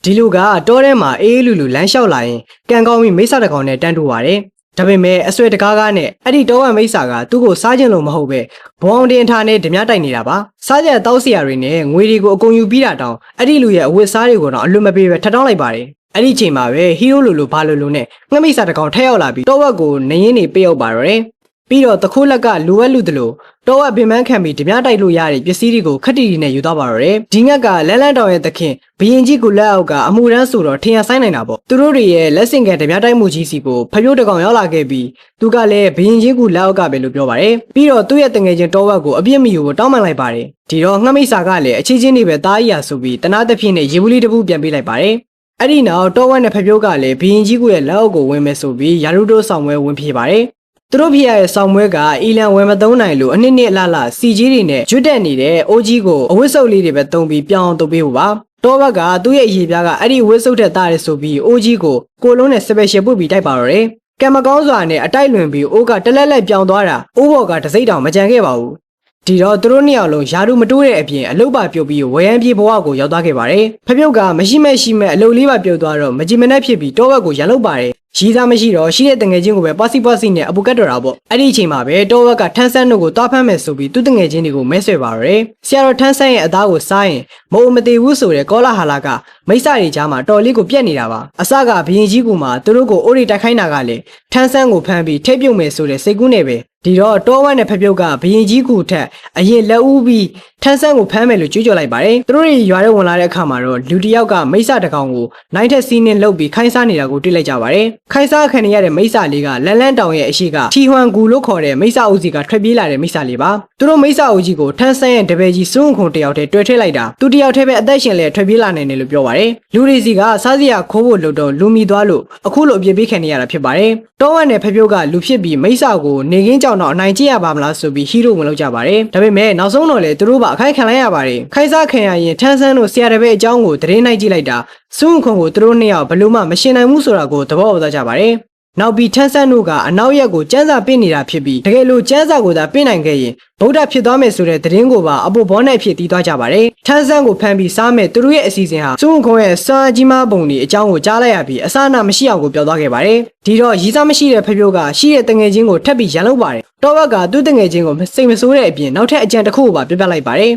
ဒီလူကတောထဲမှာအေးလူလူလမ်းလျှောက်လာရင်ကန်ကောင်းပြီးမိစ္ဆာတကောင်နဲ့တန်းတူပါတယ်ဒါပေမဲ့အဆွေတကားကားနဲ့အဲ့ဒီတောဝမ်မိစ္ဆာကသူ့ကိုစားခြင်းလို့မဟုတ်ပဲဘဝတင်ထားနဲ့ဓမြတိုက်နေတာပါစားကြတောက်စရာတွေနဲ့ငွေတွေကိုအကုန်ယူပြီးတာတောင်အဲ့ဒီလူရဲ့အဝတ်စားတွေကိုတော့အလွတ်မပေးပဲထပ်တောင်းလိုက်ပါတယ်အဲ့ဒီချိန်မှာပဲဟီးရိုးလိုဘာလိုနဲ့ငှက်မိစ္ဆာတကောင်ထက်ရောက်လာပြီးတောဝက်ကိုနင်းရင်းနေပေးရောက်ပါတော့တယ်ပြီးတော့တခိုးလက်ကလူဝက်လူတလို့တောဝက်ပင်မခံပြီးဓမြတိုက်လို့ရတဲ့ပစ္စည်းတွေကိုခက်တီတီနဲ့ယူသွားပါတော့တယ်ဒီငက်ကလန်းလန်းတောင်ရဲ့သခင်ဘရင်ကြီးကိုလက်အောက်ကအမှုရန်ဆိုတော့ထင်ရဆိုင်နိုင်တာပေါ့သူတို့တွေရဲ့လက်စင်ကန်ဓမြတိုက်မှုကြီးစီကိုဖျိုးတကောင်ရောက်လာခဲ့ပြီးသူကလည်းဘရင်ကြီးကိုလက်အောက်ကပဲလို့ပြောပါတယ်ပြီးတော့သူ့ရဲ့တငယ်ချင်းတောဝက်ကိုအပြစ်မယူဖို့တောင်းပန်လိုက်ပါတယ်ဒီတော့ငှက်မိစ္ဆာကလည်းအချင်းချင်းတွေပဲတားရဆိုပြီးတနာသဖြင့်နဲ့ရေဘူးလေးတစ်ပူပြန်ပေးလိုက်ပါတယ်အဲ့ဒီနောက်တောဝက်နဲ့ဖျိုးကလည်းဘရင်ကြီးကိုရဲ့လက်အောက်ကိုဝင်မယ်ဆိုပြီးယာရုတိုးဆောင်ပွဲဝင်ပြေးပါတယ်သူတို့ဖေရရဲ့ဆောင်ပွဲကအီလန်ဝယ်မသုံးနိုင်လို့အနှစ်အလစီကြီးတွေနဲ့ကျွတ်တက်နေတဲ့အိုးကြီးကိုအဝတ်စုပ်လေးတွေပဲတုံပြီးပြောင်းအောင်တုပ်ပေးဖို့ပါတောဘက်ကသူ့ရဲ့အရေးပြားကအဲ့ဒီဝတ်စုပ်ထက်သားရဲဆိုပြီးအိုးကြီးကိုလုံးနဲ့စပယ်ရှယ်ပုတ်ပြီးတိုက်ပါတော့တယ်ကံမကောင်းစွာနဲ့အတိုက်လွင်ပြီးအိုးကတလက်လက်ပြောင်းသွားတာအိုးဘော်ကတစိမ့်တောင်မကြံခဲ့ပါဘူးဒီတော့သူတို့နှစ်ယောက်လုံးယာရုမတိုးတဲ့အပြင်အလုတ်ပါပြုတ်ပြီးဝရမ်းပြေးဘဝကိုရောက်သွားခဲ့ပါတယ်ဖပြုတ်ကမရှိမဲ့အလုတ်လေးပါပြုတ်သွားတော့မကြည်မနှက်ဖြစ်ပြီးတောဘက်ကိုရန်လုတ်ပါတယ်ရီးသားမရှိတော့ရှိတဲ့တငယ်ချင်းကိုပဲပွားစီနဲ့အပူကတ်တော်တာပေါ့အဲ့ဒီအချိန်မှာပဲတောဘက်ကထန်းဆန်းတို့ကိုတွားဖမ်းမယ်ဆိုပြီးသူ့တငယ်ချင်းတွေကိုမဲဆွဲပါတော့တယ်ဆရာတော်ထန်းဆန်းရဲ့အသားကိုစားရင်မအိုမသေးဘူးဆိုတဲ့ကောလာဟာလာကမိစ္ဆာတွေကြားမှာတော်လေးကိုပြက်နေတာပါအစကဘရင်ကြီးကူမှာသူတို့ကိုအိုးရီတိုက်ခိုင်းတာကလည်းထန်းဆန်းကိုဖမ်းပြီးထိပ်ပြုတ်မယ်ဆိုတဲ့စိတ်ကူးနဲ့ပဲဒီတော့တောဝက်နဲ့ဖပြုတ်ကဘရင်ကြီးကူထက်အရင်လက်ဦးပြီးထန်းဆန်းကိုဖမ်းမယ်လို့ကြွေးကြော်လိုက်ပါတယ်သူတို့တွေရွာထဲဝင်လာတဲ့အခါမှာတော့လူတစ်ယောက်ကမိစ္ဆာတကောင်ကိုနိုင်ထက်စီးနှင်းလှုပ်ပြီးခိုင်းစားနေတာကိုတွေ့လိုက်ကြပါတယ်ခိုင်းစားခံရတဲ့မိစ္ဆာလေးကလန်းလန်းတောင်ရဲ့အရှိကထီဟွမ်ဂူလို့ခေါ်တဲ့မိစ္ဆာအုပ်စီကထွက်ပြေးလာတဲ့မိစ္ဆာလေးပါသူတို့မိစ္ဆာအုပ်ကြီးကိုထန်းဆန်းရဲ့တပည့်ကြီးစွန့်ခုံတယောက်တည်းတွေ့ထိလိုက်တာသူတယောက်တည်းပဲအသက်ရှင်လဲထွက်ပြေးလာနိုင်တယ်လို့ပြောပါတယ်လူတွေစီကစားစရာခိုးဖို့လုပ်တော့လူမီသွားလို့အခုလိုအပြစ်ပေးခံနေရတာဖြစ်ပါတယ်တောဝက်နဲ့ဖပြုတ်ကလူဖြစ်ပြီးမိစ္ဆာကိုနေကင်းကြောင်တော့အနိုင်ကျင့်ရပါမလားဆိုပြီးဟီးရိုဝင်လောက်ကြပါတယ်ဒါပေမဲ့နောက်ဆုံးတော့လေသူတို့ပါအခိုက်ခံလိုက်ရပါတယ်ခိုင်းစားခံရရင်ထန်းဆန်းတို့ဆရာတပည့်အကြောင်းကိုသတင်းနိုင်ကြည့်လိုက်တာစွန့်ခုံကိုသူတို့နှစ်ယောက်ဘယ်လို့မှမရှင်းနိုင်ဘူးဆိုတာကိုသဘောပေါက်သွားကြပါတယ်နောက်ပြီးထန်းဆန်းတို့ကအနောက်ရက်ကိုကျန်းစာပင့်နေတာဖြစ်ပြီးတကယ်လို့ကျန်းစာကိုသာပင့်နိုင်ခဲ့ရင်ဗုဒ္ဓဖြစ်သွားမယ်ဆိုတဲ့သတင်းကိုပါအပေါ်ဘောနဲ့ဖြစ်တီးသွားကြပါတယ်ထန်းဆန်းကိုဖမ်းပြီးစားမဲ့သူတို့ရဲ့အစီအစဉ်ဟာစွန့်ခုံရဲ့စာကြီးမားပုံတွေအကြောင်းကိုကြားလိုက်ရပြီးအစအနမရှိအောင်ကိုပြောသွားခဲ့ပါတယ်ဒီတော့ရီးစားမရှိတဲ့ဖပြုတ်ကရှိတဲ့တငယ်ချင်းကိုထပ်ပြီးရန်လုပ်ပါတယ်တောဘက်ကသူ့တငယ်ချင်းကိုစိတ်မဆိုးတဲ့အပြင်နောက်ထပ်အကြံတစ်ခုကိုပါပြပြလိုက်ပါတယ်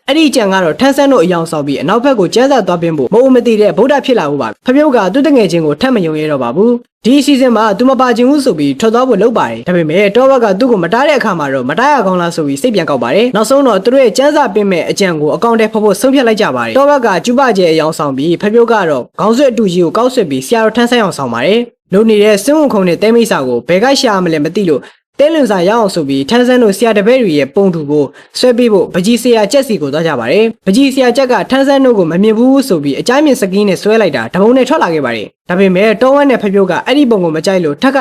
အဲ့ဒီအကြံကတော့ထန်းဆန်းတို့အယောင်ဆောင်ပြီးအနောက်ဘက်ကိုကျန်းစာသွားပင်းဖို့မအိုမသိတဲ့ဗုဒ္ဓဖြစ်လာဖို့ပါဖပြုတ်ကသူ့တငယ်ချင်းကိုထပ်မယုံရတော့ပါဘူးဒီအစီအစဉ်မှာသူမပါချင်ဘူးဆိုပြီးထွက်သွားဖို့လုပ်ပါတယ်ဒါပေမဲ့တောဘက်ကသူ့ကိုမတားတဲ့အခါမှာတော့မတားရကောင်းလားဆိုပြီးစိတ်ပြန်ကောက်ပါတယ်နောက်ဆုံးတော့သူတို့ရဲ့ကျန်းစာပင်းမဲ့အကြံကိုအကောင့်ထဲဖော်ဖို့ဆုံးဖြတ်လိုက်ကြပါတယ်တောဘက်ကကျူပကျဲအယောင်ဆောင်ပြီးဖပြုတ်ကတော့ခေါင်းဆွဲအတူကြီးကိုကောက်ဆွဲပြီးဆရာတော်ထန်းဆန်းအောင်ဆောင်ပါတယ်လုံနေတဲ့စင်းဝုံခုံနဲ့တဲမိတ်စာကိုဘယ်ကရှာမလဲမသိလို့တဲလွန်စာရအောင်ဆိုပြီးထန်းဆန်းတို့ဆရာတပည့်တွေရဲ့ပုံတူကိုဆွဲပေးဖို့ပကြီးဆရာချက်စီကိုသွားကြပါတယ်ပကြီးဆရာချက်ကထန်းဆန်းတို့ကိုမမြင်ဘူးဆိုပြီးအကြိုင်းမြင်စကင်းနဲ့ဆွဲလိုက်တာတပုံနဲ့ထွက်လာခဲ့ပါတယ်ဒါပေမဲ့တောဝက်နဲ့ဖပြုတ်ကအဲ့ဒီပုံကိုမကြိုက်လို့ထက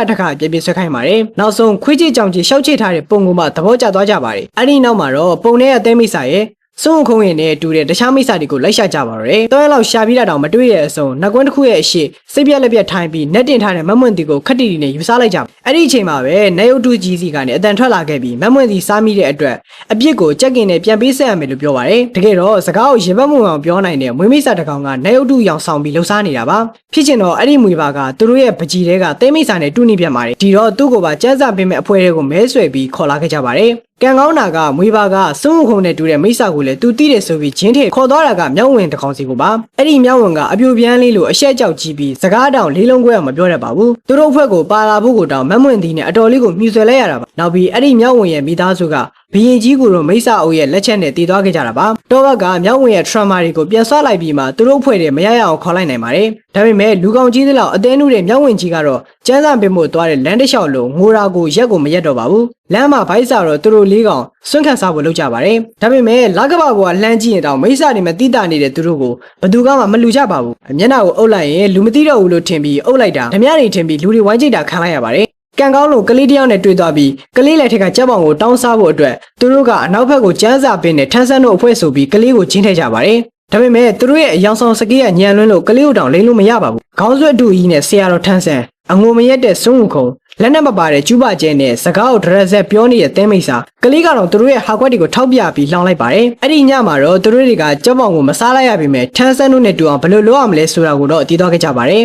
်ပြဆွဲခိုင်းပါတယ်နောက်ဆုံးခွေးချစ်ကြောင်ကြီးရှောက်ချစ်ထားတဲ့ပုံကိုမှသဘောကျသွားကြပါတယ်အဲ့ဒီနောက်မှာတော့ပုံထဲကတဲမိတ်စာရဲ့စွန့်ခုံရင်နဲ့တူတဲ့တခြားမိစ္ဆာတွေကိုလိုက်ရှာကြပါတော့တယ်။တောရလောက်ရှာပြီးတာတောင်မတွေ့တဲ့အစုံနှကွန်းတစ်ခုရဲ့အရှိစိတ်ပြက်လက်ပြက်ထိုင်းပြီးနက်တင်ထားတဲ့မမွန့်တီကိုခက်တီတီနဲ့ယူစားလိုက်ကြ။အဲ့ဒီအချိန်မှာပဲနေရုတ်တူကြီးစီကနေအတန်ထွက်လာခဲ့ပြီးမမွန့်တီစားမိတဲ့အတွက်အပြစ်ကိုကြက်ကင်နဲ့ပြန်ပေးဆက်ရမယ်လို့ပြောပါတယ်။တကယ်တော့စကားကိုရင်ဘတ်မှုအောင်ပြောနိုင်တဲ့မွေးမိစ္ဆာတစ်ကောင်ကနေရုတ်တူရောင်ဆောင်ပြီးလှုပ်ရှားနေတာပါ။ဖြစ်ချင်တော့အဲ့ဒီမွေပါကသူတို့ရဲ့ပကြီးတဲကတဲမိစ္ဆာနဲ့တူနေပြန်ပါတယ်။ဒီတော့သူ့ကိုပါကျန်းစာပေးမဲ့အဖွဲတွေကိုမဲဆွဲပြီးခေါ်လာခဲ့ကြပါတယ်။ကံကောင်းတာကမွေပါကစွန့်ခုံနဲ့တူတဲ့မိစ္ဆာကိုလည်းသူတီးတယ်ဆိုပြီးဂျင်းထဲခေါ်သွားတာကမြောက်ဝင်တကောင်စီကိုပါအဲ့ဒီမြောက်ဝင်ကအပြိုပြန်းလေးလိုအရှက်ကြောက်ကြီးပြီးစကားတောင်လေးလုံးခွဲအောင်မပြောတတ်ပါဘူးသူတို့အဖွဲ့ကိုပါလာဖို့ကိုတောင်မမွင့်သည်နဲ့အတော်လေးကိုမြှူဆွဲလိုက်ရတာပါနောက်ပြီးအဲ့ဒီမြောက်ဝင်ရဲ့မိသားစုကဘရင်ကြီးကိုတော့မိစ္ဆာအုပ်ရဲ့လက်ချက်နဲ့တည်သွားခဲ့ကြတာပါတောဘက်ကမြောက်ဝင်ရဲ့ trauma တွေကိုပြန်ဆွလိုက်ပြီးမှသူတို့အဖွဲ့တွေမရရအောင်ခေါ်လိုက်နိုင်ပါတယ်ဒါပေမဲ့လူကောင်ကြီးတွေလောက်အသေးနုတဲ့မြောက်ဝင်ကြီးကတော့ကျန်းစာပင်မို့သွားတဲ့လမ်းတစ်လျှောက်လုံးငိုရာကိုရက်ကိုမရက်တော့ပါဘူးလမ်းမှာဘိုက်စာတော့သူတို့လေးကောင်စွန့်ခံစားဖို့လုပ်ကြပါတယ်ဒါပေမဲ့လကဘာဘောကလှမ်းကြည့်ရင်တောင်မိစ္ဆာတွေမတိတာနေတဲ့သူတို့ကိုဘသူကမှမလူကြပါဘူးမျက်နှာကိုအုပ်လိုက်ရင်လူမသိတော့ဘူးလို့ထင်ပြီးအုပ်လိုက်တာဓမြတွေထင်ပြီးလူတွေဝိုင်းကြိတ်တာခံလိုက်ရပါတယ်ကံကောင်းလို့ကလေးတယောက်နဲ့တွေ့သွားပြီးကလေးလက်ထက်ကကြက်ပေါင်ကိုတောင်းစားဖို့အတွက်သူတို့ကအနောက်ဘက်ကိုကျန်းစာပင်းနဲ့ထန်းဆန်းတို့အဖွဲ့ဆိုပြီးကလေးကိုချင်းထည့်ကြပါတယ်ဒါပေမဲ့သူတို့ရဲ့အယောင်ဆောင်စကေးကညံလွန်းလို့ကလေးကိုတောင်လိမ့်လို့မရပါဘူးခေါင်းဆွဲတူကြီးနဲ့ဆရာတော်ထန်းဆန်းအငုံမရက်တဲ့စွန့်ခုံ လက်နက်မပါတဲ့ကျူးပါကျဲနဲ့စကားကိုဒရက်ဆက်ပြောနေတဲ့တဲမိတ်စာကလေးကတော့သူတို့ရဲ့ဟာခွက်တွေကိုထောက်ပြပြီးလောင်လိုက်ပါတယ်အဲ့ဒီညမှာတော့သူတို့တွေကကြောက်ပေါင်ကိုမစားလိုက်ရပေမဲ့ထန်းဆန်းတို့နဲ့တူအောင်ဘယ်လိုလုပ်ရမလဲဆိုတာကိုတော့တည်သွားခဲ့ကြပါတယ်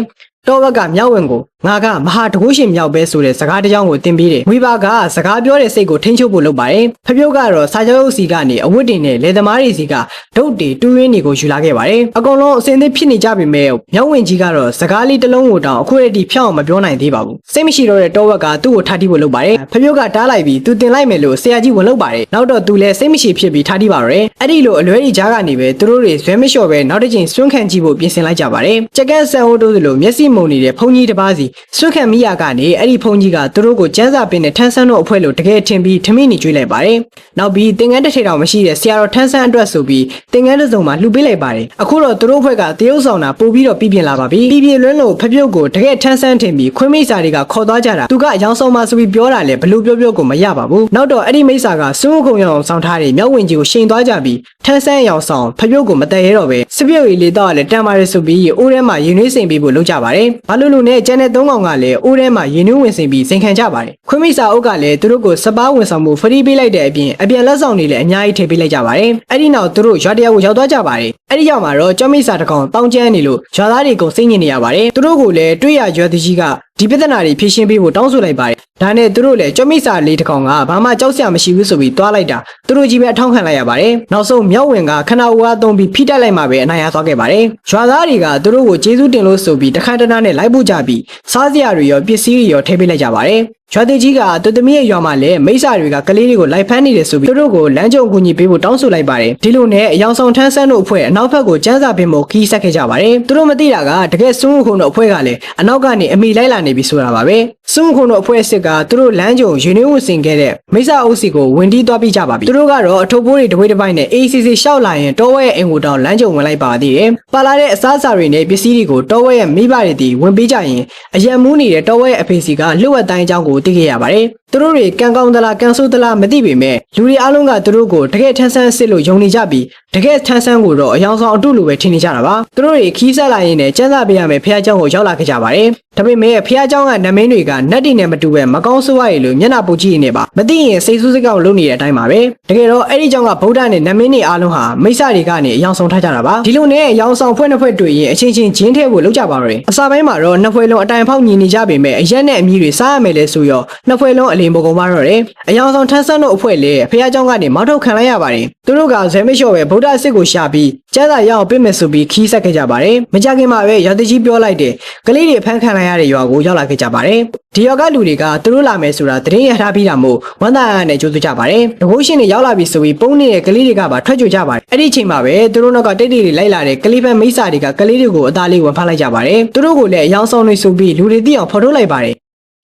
တောဘက်ကမြောက်ဝင်ကိုငါကမဟာတကုရှင်မြောက်ပဲဆိုတဲ့စကားတစ်ကြောင်းကိုတင်ပြီးတယ်ဝီဘာကစကားပြောတဲ့စိတ်ကိုထိန်းချုပ်ဖို့လုပ်ပါတယ်ဖပြုတ်ကတော့စာချုပ်စီကနေအဝတ်တင်နဲ့လေသမားတွေစီကဒုတ်တွေတူးရင်းတွေကိုယူလာခဲ့ပါတယ်အကုန်လုံးအစင်သစ်ဖြစ်နေကြပေမဲ့မြောက်ဝင်ကြီးကတော့စကားလေးတစ်လုံးကိုတောင်အခုရတီဖြောင်းအောင်မပြောနိုင်သေးပါဘူးစိတ်မရှိတော့တဲ့တောဘက်ကသူ့ကိုထားတိဖို့လုပ်ပါတယ်ဖပြုတ်ကတားလိုက်ပြီးသူတင်လိုက်မယ်လို့ဆရာကြီးဝင်လုပ်ပါတယ်နောက်တော့သူလည်းစိတ်မရှိဖြစ်ပြီးထားတိပါတော့တယ်အဲ့ဒီလိုအလွဲကြီးကြားကနေပဲသူတို့တွေဇွဲမလျှော့ပဲနောက်တစ်ချိန်စွန့်ခံကြည့်ဖို့ပြင်ဆင်လိုက်ကြပါတယ်ကြက်ကန်းဆန်ဟိုတိုးသလိုမျက်စိမှုန်နေတဲ့ဖုန်ကြီးတစ်ပါးစီစွန့်ခံမိရကနေအဲ့ဒီဖုန်ကြီးကသူတို့ကိုကျန်းစာပင်နဲ့ထန်းဆန်းတို့အဖွဲ့လို့တကယ်ထင်ပြီးထမိနေကြွေးလိုက်ပါတယ်နောက်ပြီးသင်္ကန်းတစ်ထည်တောင်မရှိတဲ့ဆရာတော်ထန်းဆန်းအတွက်ဆိုပြီးသင်္ကန်းတစ်စုံမှာလှူပေးလိုက်ပါတယ်အခုတော့သူတို့အဖွဲ့ကတရုပ်ဆောင်တာပို့ပြီးတော့ပြပြင်လာပါပြီပြလွန်းလို့ဖပြုတ်ကိုတကယ်ထန်းဆန်းထင်ပြီးခွင်းမိတ်စာတွေကခေါ်သွားကြတာသူကအယောင်ဆောင်မှာဆိုပြီးပြောတာလေဘလို့ပြောကိုမရပါဘူးနောက်တော့အဲ့ဒီမိတ်စာကစွန်းကုံရောင်ဆောင်ထားတဲ့မြောက်ဝင်ကြီးကိုရှိန်သွားကြပြီးထန်းဆန်းရောင်ဆောင်ဖပြုတ်ကိုမတည့်ရတော့ပဲစပြုတ်ရီလေးတော့လည်းတန်ပါတယ်ဆိုပြီးအိုးထဲမှာရင်နှွေးစိန်ပြီးဖို့လုပ်ကြပါတယ်ဘာလို့လို့နဲ့ကျန်တဲ့သုံးကောင်ကလည်းအိုးထဲမှာရင်နှွေးဝင်စိန်ပြီးစိန်ခံကြပါတယ်ခွင်းမိတ်စာအုပ်ကလည်းသူတို့ကိုစပားဝင်ဆောင်မှုဖရီးပေးလိုက်တဲ့အပြင်လက်ဆောင်တွေလည်းအများကြီးထည့်ပေးလိုက်ကြပါတယ်အဲ့ဒီနောက်သူတို့ရွာတရာကိုရောက်သွားကြပါတယ်အဲ့ဒီရောက်မှာတော့ကျောင်းမိတ်စာတစ်ကောင်တောင်းကျမ်းနေလို့ရွာသားတွေကုန်စိတ်ညစ်နေရပါတယ်သူတို့ကိုလည်းတွေ့ရရွာသူကြီးကဒီပြဿနာတွေဖြေရှင်းပေးဖို့တောင်းဆိုလိုက်ပါတယ်ဒါနဲ့သူတို့လည်းကျောင်းမိတ်စာလေးတစ်ကောင်ကဘာမှကြောက်စရာမရှိဘူးဆိုပြီးတွားလိုက်တာသူတို့ကြီးပဲအထောက်ခံလိုက်ရပါတယ်နောက်ဆုံးမြောက်ဝင်ကခဏဦးအားသုံးပြီးဖိတက်လိုက်မှပဲအနိုင်ရသွားခဲ့ပါတယ်ရွာသားတွေကသူတို့ကိုကျေးဇူးတင်လို့ဆိုပြီးတခါတနာနဲ့လိုက်ပို့ကြပြီးစားစရာတွေရောပစ္စည်းတွေရောထည့်ပေးလိုက်ကြပါတယ်ရွာသူကြီးကသူသမီးရဲ့ရွာမှာလည်းမိစ္ဆာတွေကကလေးတွေကိုလိုက်ဖမ်းနေတယ်ဆိုပြီးသူတို့ကိုလမ်းကြုံကူညီပေးဖို့တောင်းဆိုလိုက်ပါတယ်ဒီလိုနဲ့အယောင်ဆောင်ထန်းဆန်းတို့အဖွဲ့အနောက်ဘက်ကိုကျန်းစာပင်ပေါ်ခီးဆက်ခဲ့ကြပါတယ်သူတို့မသိတာကတကယ်စွန်းခုံတို့အဖွဲ့ကလည်းအနောက်ကနေအမိလိုက်လာနေပြီဆိုတာပါပဲစွန်းခုံတို့အဖွဲ့စစ်ကသူတို့လမ်းကြုံယူနေဝစင်ခဲ့တဲ့မိစ္ဆာအုပ်စီကိုဝင်တီးသွားပြီးကြပါပြီသူတို့ကတော့အထုပ်ပိုးတွေတပွေးတစ်ပိုင်းနဲ့ ACC ရှောက်လာရင်တောဝဲရဲ့အိမ်ကိုတောင်လမ်းကြုံဝင်လိုက်ပါသေးတယ်ပါလာတဲ့အစားအစာတွေနဲ့ပစ္စည်းတွေကိုတောဝဲရဲ့မိဘတွေတီဝင်ပေးကြရင်အရန်မူးနေတဲ့တောဝဲရဲ့အဖေစီကလှုပ်ဝက်တိုင်းအကြောင်းကိုသိခဲ့ရပါတယ်သူတို့တွေကံကောင်းသလားကံဆိုးသလားမသိပေမဲ့လူတွေအားလုံးကသူတို့ကိုတကယ်ထန်းဆန်းစစ်လို့ယုံနေကြပြီးတကယ်ထန်းဆန်းကိုတော့အယောင်ဆောင်အတုလိုပဲထင်နေကြတာပါသူတို့တွေခီးဆက်လာရင်းနဲ့ကျန်းစာပေးရမယ်ဖះเจ้าကိုရောက်လာခဲ့ကြပါတယ်ဒါပေမဲ့ဖះเจ้าကနမင်းတွေကနတ်တီနဲ့မတူပဲမကောင်းဆိုးရည်လို့မျက်နှာပူကြည့်နေပါမသိရင်စိတ်ဆိုးစိတ်ကောက်လုပ်နေတဲ့အတိုင်းပါပဲတကယ်တော့အဲ့ဒီเจ้าကဗုဒ္ဓနဲ့နမင်းတွေအားလုံးဟာမိစ္ဆာတွေကနေအယောင်ဆောင်ထားကြတာပါဒီလိုနဲ့အယောင်ဆောင်ဖွဲ့နှစ်ဖွဲ့တွေ့ရင်အချင်းချင်းဂျင်းထဲကိုလောက်ကြပါတော့အစာပိုင်းမှာတော့နှစ်ဖွဲ့လုံးအတိုင်ဖောက်ညီနေကြပေမဲ့အရက်နဲ့အမြည်တွေစားရမယ်လဲဆိုရောနှစ်ဖွဲ့လုံးအလင်းပုံကုန်ပါတော့တယ်အယောင်ဆောင်ထန်းဆန်းတို့အဖွဲ့လေဖះเจ้าကနေမောက်ထုတ်ခံလိုက်ရပါတယ်သူတို့ကဇဲမလျှော့ပဲဗုဒ္ဓအစ်စ်ကိုရှာပြီးကျန်းစာရအောင်ပြစ်မယ်ဆိုပြီးခီးဆက်ခဲ့ကြပါတယ်မကြခင်မှာပဲရာသကြီးပြောလိုက်တယ်ကလေးတွေဖမ်းခံလိုက်ရတဲ့ရွာကိုရောက်လာခဲ့ကြပါတယ်ဒီရွာကလူတွေကသူတို့လာမယ်ဆိုတာသတင်းရထားပြီးတာမို့ဝမ်းသာရနဲ့ကြိုးစားကြပါတယ်တကိုးရှင်တွေရောက်လာပြီဆိုပြီးပုံနေတဲ့ကလေးတွေကပါထွက်ကြွကြပါတယ်အဲ့ဒီအချိန်မှာပဲသူတို့နောက်ကတိတ်တိတ်တွေလိုက်လာတဲ့ကလေးဖန်မိစ္ဆာတွေကကလေးတွေကိုအသားလေးဝင်ဖမ်းလိုက်ကြပါတယ်သူတို့ကိုလည်းအယောင်ဆောင်တွေဆိုပြီးလူတွေသိအောင်ဖော်ထုတ်လိုက်ပါတယ်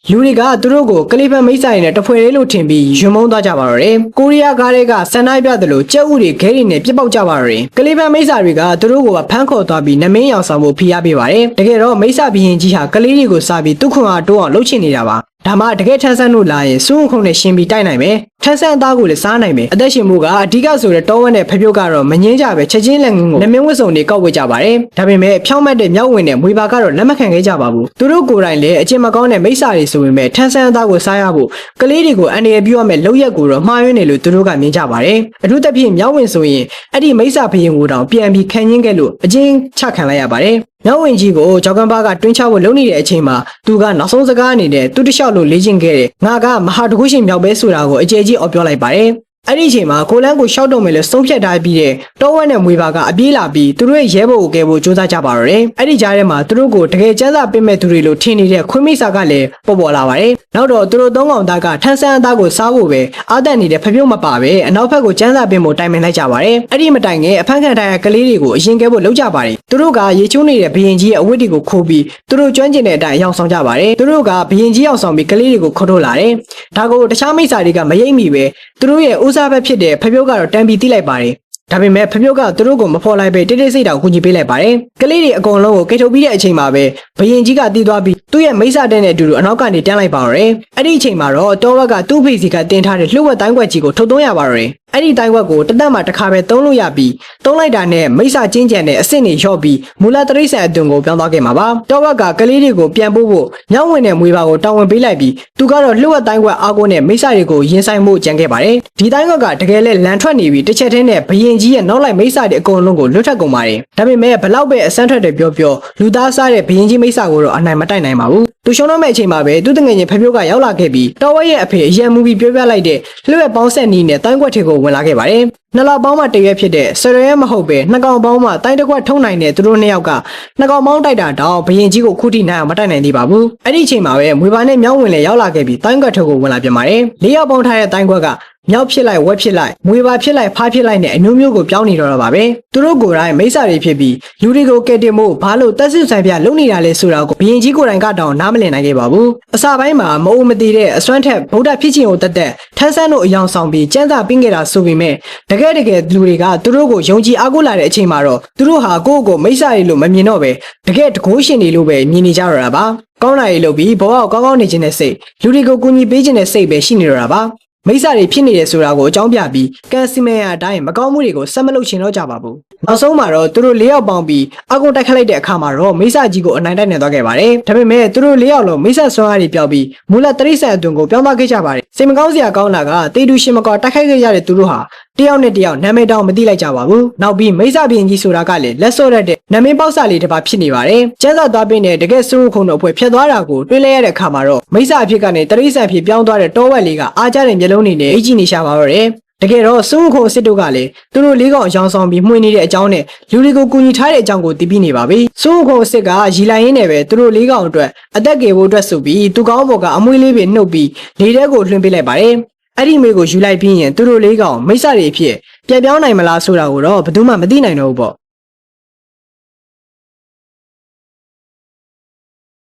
လူတွေကသူတို့ကိုကလေးဖန်မိစ္ဆာတွေနဲ့တဖွဲလေးလို့ထင်ပြီးယွန်းမုန်းသွားကြပါတော့တယ်ကိုရီးယားကားတွေကစံနိုင်ပြတယ်လို့ကြက်ဥတွေခဲတွေနဲ့ပြစ်ပေါက်ကြပါတော့တယ်ကလေးဖန်မိစ္ဆာတွေကသူတို့ကိုဖမ်းခေါ်သွားပြီးနမင်းရောင်ဆောင်ဖို့ဖိအားပေးပါတယ်တကယ်တော့မိစ္ဆာဘီရင်ကြီးဟာကလေးတွေကိုစားပြီးသူ့ခွန်အားတိုးအောင်လှုပ်ချင်နေတာပါဒါမှတကယ်ထန်းဆန်းတို့လာရင်စွန်းခုံနဲ့ရှင်ပြီးတိုက်နိုင်မယ်ထန်းဆန်းအသားကိုလည်းစားနိုင်မယ်အသက်ရှင်မှုကအဓိကဆိုတဲ့တောဝက်နဲ့ဖပြုတ်ကတော့မငင်းကြပဲချက်ချင်းလက်ငင်းကိုနမင်းဝတ်စုံတွေကောက်ဝစ်ကြပါတယ်ဒါပေမဲ့ဖြောင်းမတ်တဲ့မြောက်ဝင်တဲ့မွေပါကတော့လက်မခံခဲ့ကြပါဘူးသူတို့ကိုယ်တိုင်လည်းအကျင့်မကောင်းတဲ့မိစ္ဆာတွေဆိုပေမဲ့ထန်းဆန်းအသားကိုစားရဖို့ကလေးတွေကိုအန္တရာယ်ပြုရမယ့်လောက်ရက်ကိုတော့မှားယွင်းနေလို့သူတို့ကမြင်ကြပါတယ်အထူးသဖြင့်မြောက်ဝင်ဆိုရင်အဲ့ဒီမိစ္ဆာဘရင်ကိုတောင်ပြန်ပြီးခံရင်းခဲ့လို့အချင်းချခံလိုက်ရပါတယ်မြောက်ဝင်ကြီးကိုကြောက်ကန်ပါကတွင်းချဖို့လုပ်နေတဲ့အချိန်မှာသူကနောက်ဆုံးစကားအနေနဲ့သူတလျှောက်လို့လေ့ကျင့်ခဲ့တယ်ငါကမဟာတကုရှင်မြောက်ပဲဆိုတာကိုအကျေကြီးအော်ပြောလိုက်ပါတယ်အဲ့ဒီအချိန်မှာကိုလန်းကိုရှောက်တော့မယ်လို့ဆုံးဖြတ်ထားပြီးတဲ့တောဝက်နဲ့မွေပါကအပြေးလာပြီးသူတို့ရဲ့ရဲဘော်ကိုကဲဖို့စူးစမ်းကြပါတော့တယ်အဲ့ဒီကြားထဲမှာသူတို့ကိုတကယ်ကျန်းစာပေးမဲ့သူတွေလို့ထင်နေတဲ့ခွင်းမိစာကလည်းပေါ်လာပါတယ်နောက်တော့သူတို့သုံးကောင်သားကထန်းဆန်းအသားကိုစားဖို့ပဲအာသက်နေတဲ့ဖပြုတ်မပါပဲအနောက်ဘက်ကိုကျန်းစာပေးဖို့တိုင်ပင်လိုက်ကြပါတယ်အဲ့ဒီမတိုင်ခင်အဖမ်းခံထားရကလေးတွေကိုအရင်ကဲဖို့လုပ်ကြပါတယ်သူတို့ကရေချိုးနေတဲ့ဘရင်ကြီးရဲ့အဝတ်တွေကိုခိုးပြီးသူတို့ကျွမ်းကျင်တဲ့အတိုင်းအယောင်ဆောင်ကြပါတယ်သူတို့ကဘရင်ကြီးအောင်ဆောင်ပြီးကလေးတွေကိုခေါ်ထုတ်လာတယ်ဒါကိုတခြားမိစာတွေကမရိပ်မိပဲသူတို့ရဲ့ဦးစားပဲဖြစ်တဲ့ဖပြုတ်ကတော့တန်ပြီးတိလိုက်ပါတယ် ဒါပေမဲ့ဖပြုတ်ကသူတို့ကိုမဖော်လိုက်ပဲတိတိစိတ်တောင်ကူညီပေးလိုက်ပါတယ်ကလေးတွေအကုန်လုံးကိုကိတ်ထုတ်ပြီးတဲ့အချိန်မှာပဲဘရင်ကြီးကတီးသွားပြီးသူ့ရဲ့မိစ္ဆာတဲ့နဲ့အတူတူအနောက်ကနေတန်းလိုက်ပါတော့တယ်အဲ့ဒီအချိန်မှာတော့တောဝက်ကသူ့ဖေစီကတင်ထားတဲ့လှုပ်ဝက်တိုင်းွက်ကြီးကိုထုတ်သွင်းရပါတော့တယ်အဲ့ဒီတိုင်းွက်ကိုတသက်မှာတစ်ခါပဲသုံးလို့ရပြီးသုံးလိုက်တာနဲ့မိစ္ဆာချင်းချန်တဲ့အစ်စ်နေလျှော့ပြီးမူလတရိษံအသွင်ကိုပြောင်းသွားခဲ့မှာပါတောဝက်ကကလေးတွေကိုပြန်ပို့ဖို့ညောင်းဝင်တဲ့မွေပါကိုတာဝန်ပေးလိုက်ပြီးသူကတော့လှုပ်ဝက်တိုင်းွက်အားကိုနဲ့မိစ္ဆာတွေကိုရင်ဆိုင်မှုကြံခဲ့ပါတယ်ဒီတိုင်းွက်ကတကယ်လဲလန်ထွက်နေပြီးတစ်ချက်တည်းနဲ့ဘရင်ကြီးရဲ့နောက်လိုက်မိစ္ဆာတွေအကုန်လုံးကိုလွတ်ထွက်ကုန်ပါတယ်ဒါပေမဲ့ဘလောက်ပဲအစမ်းထွက်တယ်ပြောလူသားစားတဲ့ဘရင်ကြီးမိစ္ဆာကိုတော့အနိုင်မတိုက်နိုင်ပါဘူးသူရှုံးတော့မဲ့အချိန်မှာပဲသူတငယ်ချင်းဖပြုတ်ကရောက်လာခဲ့ပြီးတော်ဝက်ရဲ့အဖေအရန်မူပြီးပြောပြလိုက်တဲ့လှည့်ပေါင်းဆက်နီးနဲ့တိုင်းကွက်ထဲကိုဝင်လာခဲ့ပါတယ်နှစ်လပေါင်းမှတရွက်ဖြစ်တဲ့ဆရရဲမဟုတ်ပဲနှစ်ကောင်ပေါင်းမှတိုင်းတစ်ခွက်ထုံနိုင်တဲ့သူတို့နှစ်ယောက်ကနှစ်ကောင်ပေါင်းတိုက်တာတော့ဘရင်ကြီးကိုခုထိနိုင်အောင်မတိုက်နိုင်သေးပါဘူးအဲ့ဒီအချိန်မှာပဲမွေပါနဲ့မြောင်းဝင်လေရောက်လာခဲ့ပြီးတိုင်းကွက်ထဲကိုဝင်လာပြန်ပါတယ်လေးယောက်ပေါင်းထားတဲ့တိုင်းကွက်ကမြောက်ဖြစ်လိုက်ဝက်ဖြစ်လိုက်မွေပါဖြစ်လိုက်ဖားဖြစ်လိုက်နဲ့အမျိုးမျိုးကိုပြောင်းနေတော့ပါပဲသူတို့ကိုယ်တိုင်မိစ္ဆာတွေဖြစ်ပြီးလူတွေကိုကဲတင်ဖို့ဘာလို့တက်စစ်ဆိုင်ပြလုံနေတာလဲဆိုတာကိုဘရင်ကြီးကိုယ်တိုင်ကတောင်နားမလည်နိုင်ခဲ့ပါဘူးအစပိုင်းမှာမအုံမတည်တဲ့အစွမ်းထက်ဗုဒ္ဓဖြစ်ခြင်းကိုတက်ထန်းဆန်းတို့အယောင်ဆောင်ပြီးစံစာပင်းခဲ့တာဆိုပေမဲ့တကယ်လူတွေကသူတို့ကိုယုံကြည်အားကိုးလာတဲ့အချိန်မှာတော့သူတို့ဟာကိုယ့်ကိုမိစ္ဆာတွေလို့မမြင်တော့ပဲတကယ်တကိုးရှင်တွေလို့ပဲမြင်နေကြတော့တာပါကောင်းတာတွေလုပ်ပြီးဘဝကိုကောင်းကောင်းနေခြင်းနဲ့စိတ်လူတွေကိုကူညီပေးခြင်းနဲ့စိတ်ပဲရှိနေတော့တာပါမိစ္ဆာတွေဖြစ်နေတယ်ဆိုတာကိုအကြောင်းပြပြီးကန်စီမန်အတိုင်းမကောင်းမှုတွေကိုဆက်မလုပ်ချင်တော့ကြပါဘူးနောက်ဆုံးမှာတော့သူတို့၄ယောက်ပေါင်းပြီးအကုန်းတိုက်ခတ်လိုက်တဲ့အခါမှာတော့မိစ္ဆာကြီးကိုအနိုင်တိုက်နိုင်သွားခဲ့ပါတယ်ဒါပေမဲ့သူတို့၄ယောက်လုံးမိစ္ဆာဆွမ်းအားတွေပျောက်ပြီးမူလတရိษံအသွင်ကိုပြောင်းသွားခဲ့ကြပါတယ်စိတ်မကောင်းစရာကောင်းတာကတေတူရှင်မကောတိုက်ခိုက်ခဲ့ရတဲ့သူတို့ဟာတယောက်နဲ့တယောက်နာမည်တောင်မသိလိုက်ကြပါဘူးနောက်ပြီးမိစ္ဆာဘရင်ကြီးဆိုတာကလည်းလက်စော့တဲ့နာမည်ပေါက်စာလေးတစ်ပါးဖြစ်နေပါတယ်ကျန်းစာသွားပင်းနဲ့တကယ်စုခုံတို့အဖွဲ့ဖြတ်သွားတာကိုတွေးလဲရတဲ့အခါမှာတော့မိစ္ဆာအဖြစ်ကနေတရိษံဖြစ်ပြောင်းသွားတဲ့တောဝက်လေးကအားကြတဲ့မျက်လုံးတွေနဲ့အကြည့်နေရှာပါတော့တယ်တကယ်တော့စုခုံစစ်တို့ကလည်းသူတို့လေးကောင်အယောင်ဆောင်ပြီးမှွေနေတဲ့အကြောင်းနဲ့လူတွေကိုကူညီထားတဲ့အကြောင်းကိုသိပြီးနေပါပြီစုခုံစစ်ကရီလိုက်ရင်းနဲ့ပဲသူတို့လေးကောင်အတွက်အသက်ကေဖို့အတွက်ဆိုပြီးသူကောင်းဘော်ကအမွှေးလေးပဲနှုတ်ပြီးလေထဲကိုလွှင့်ပေးလိုက်ပါတယ်အဲ့ဒီမေကိုယူလိုက်ပြီးရင်သူတို့လေးကောင်မိစ္ဆာတွေအဖြစ်ပြန်ပြောင်းနိုင်မလားဆိုတာကိုတော့ဘယ်သူမှမသိနိုင်တော့ဘူးပေါ့